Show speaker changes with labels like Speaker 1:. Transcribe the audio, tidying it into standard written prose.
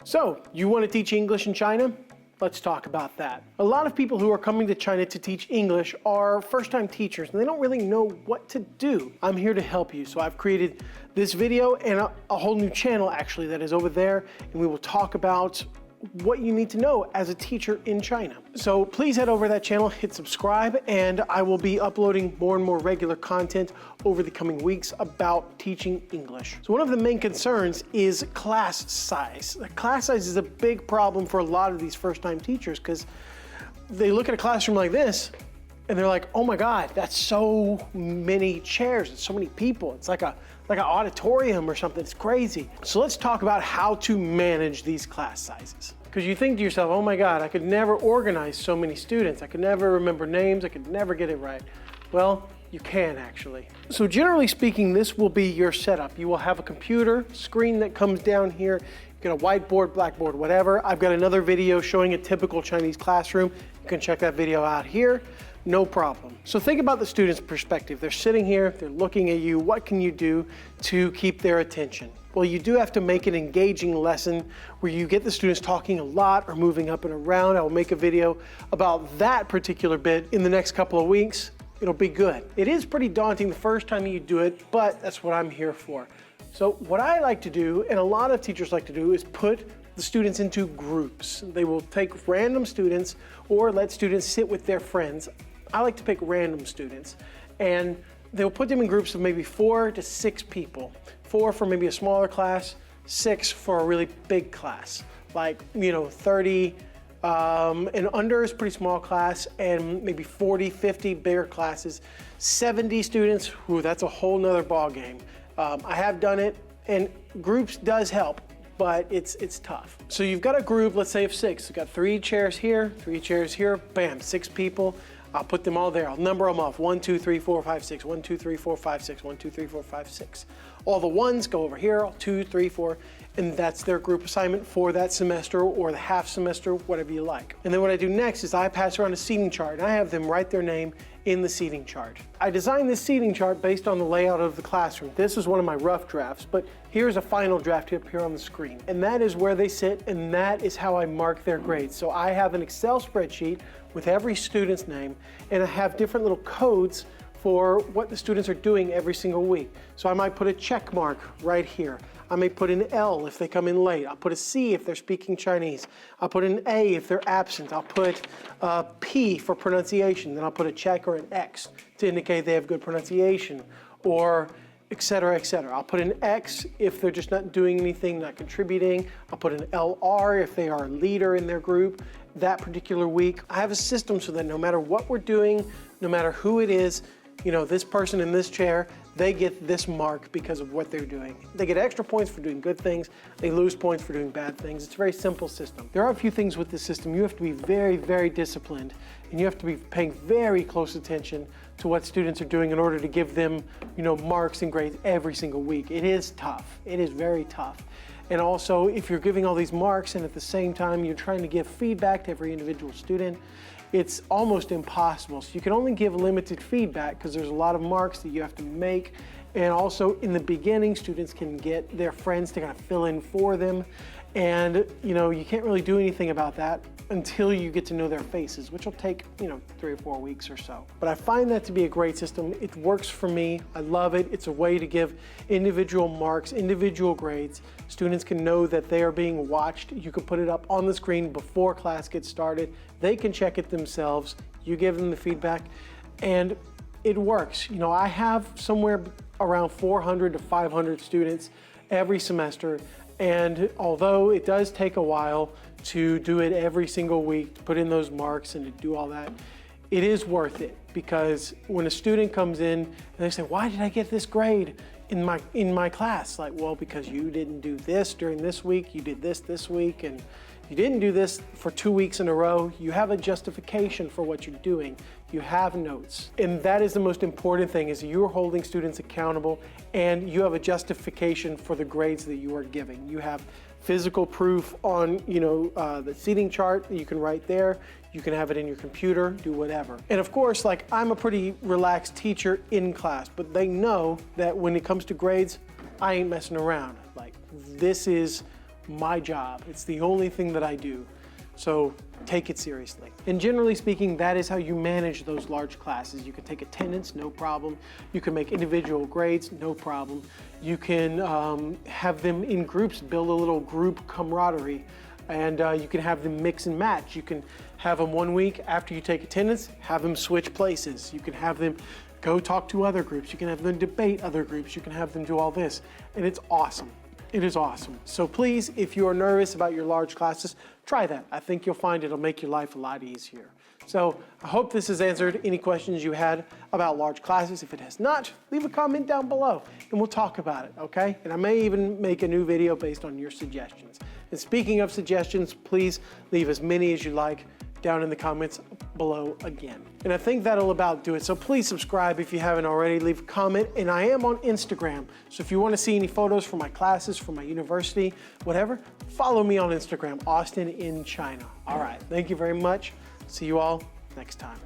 Speaker 1: So, you want to teach English in China? Let's talk about that. A lot of people who are coming to China to teach English are first-time teachers and they don't really know what to do. I'm here to help you. So I've created this video and a whole new channel actually that is over there, and we will talk about what you need to know as a teacher in China. So please head over to that channel, hit subscribe, and I will be uploading more and more regular content over the coming weeks about teaching English. So one of the main concerns is class size. The class size is a big problem for a lot of these first-time teachers because they look at a classroom like this and they're like, oh my God, that's so many chairs, it's so many people. It's like an auditorium or something, it's crazy. So let's talk about how to manage these class sizes. Because you think to yourself, oh my God, I could never organize so many students. I could never remember names, I could never get it right. Well, you can actually. So generally speaking, this will be your setup. You will have a computer screen that comes down here. You get a whiteboard, blackboard, whatever. I've got another video showing a typical Chinese classroom. You can check that video out here. No problem. So think about the student's perspective. They're sitting here, they're looking at you. What can you do to keep their attention? Well, you do have to make an engaging lesson where you get the students talking a lot or moving up and around. I will make a video about that particular bit in the next couple of weeks. It'll be good. It is pretty daunting the first time you do it, but that's what I'm here for. So what I like to do, and a lot of teachers like to do, is put the students into groups. They will take random students or let students sit with their friends. I like to pick random students, and they'll put them in groups of maybe 4 to 6 people. 4 for maybe a smaller class, 6 for a really big class. Like, 30 and under is pretty small class, and maybe 40, 50 bigger classes. 70 students, that's a whole nother ball game. I have done it, and groups does help, but it's tough. So you've got a group, let's say of 6. You've got 3 chairs here, 3 chairs here, bam, 6 people. I'll put them all there. I'll number them off. 1, 2, 3, 4, 5, 6. 1, 2, 3, 4, 5, 6. 1, 2, 3, 4, 5, 6. All the ones go over here, 2, 3, 4, and that's their group assignment for that semester or the half semester, whatever you like. And then what I do next is I pass around a seating chart, and I have them write their name in the seating chart. I designed this seating chart based on the layout of the classroom. This is one of my rough drafts, but here's a final draft up here on the screen. And that is where they sit, and that is how I mark their grades. So I have an Excel spreadsheet with every student's name, and I have different little codes for what the students are doing every single week. So I might put a check mark right here. I may put an L if they come in late. I'll put a C if they're speaking Chinese. I'll put an A if they're absent. I'll put a P for pronunciation. Then I'll put a check or an X to indicate they have good pronunciation, or et cetera, et cetera. I'll put an X if they're just not doing anything, not contributing. I'll put an LR if they are a leader in their group that particular week. I have a system so that no matter what we're doing, no matter who it is, this person in this chair, they get this mark because of what they're doing. They get extra points for doing good things. They lose points for doing bad things. It's a very simple system. There are a few things with this system. You have to be very, very disciplined, and you have to be paying very close attention to what students are doing in order to give them, marks and grades every single week. It is tough. It is very tough. And also, if you're giving all these marks and at the same time you're trying to give feedback to every individual student, it's almost impossible. So you can only give limited feedback because there's a lot of marks that you have to make. And also in the beginning, students can get their friends to kind of fill in for them. And you can't really do anything about that until you get to know their faces, which will take 3 or 4 weeks or so. But I find that to be a great system. It works for me. I love it. It's a way to give individual marks, individual grades. Students can know that they are being watched. You can put it up on the screen before class gets started. They can check it themselves. You give them the feedback, and it works. I have somewhere around 400 to 500 students every semester. And although it does take a while to do it every single week, to put in those marks and to do all that, it is worth it, because when a student comes in and they say, why did I get this grade in my class? Like, well, because you didn't do this during this week, you did this week, and you didn't do this for 2 weeks in a row. You have a justification for what you're doing. You have notes. And that is the most important thing, is you're holding students accountable and you have a justification for the grades that you are giving. You have physical proof on the seating chart that you can write there. You can have it in your computer, do whatever. And of course, I'm a pretty relaxed teacher in class, but they know that when it comes to grades, I ain't messing around. This is my job. It's the only thing that I do. So take it seriously. And generally speaking, that is how you manage those large classes. You can take attendance, no problem. You can make individual grades, no problem. You can have them in groups, build a little group camaraderie, and you can have them mix and match. You can have them 1 week after you take attendance, have them switch places. You can have them go talk to other groups. You can have them debate other groups. You can have them do all this, and it's awesome. It is awesome. So please, if you are nervous about your large classes, try that. I think you'll find it'll make your life a lot easier. So I hope this has answered any questions you had about large classes. If it has not, leave a comment down below and we'll talk about it, okay? And I may even make a new video based on your suggestions. And speaking of suggestions, please leave as many as you like down in the comments below again. And I think that'll about do it. So please subscribe if you haven't already, leave a comment. And I am on Instagram. So if you want to see any photos from my classes, from my university, whatever, follow me on Instagram, Austin in China. All right, thank you very much. See you all next time.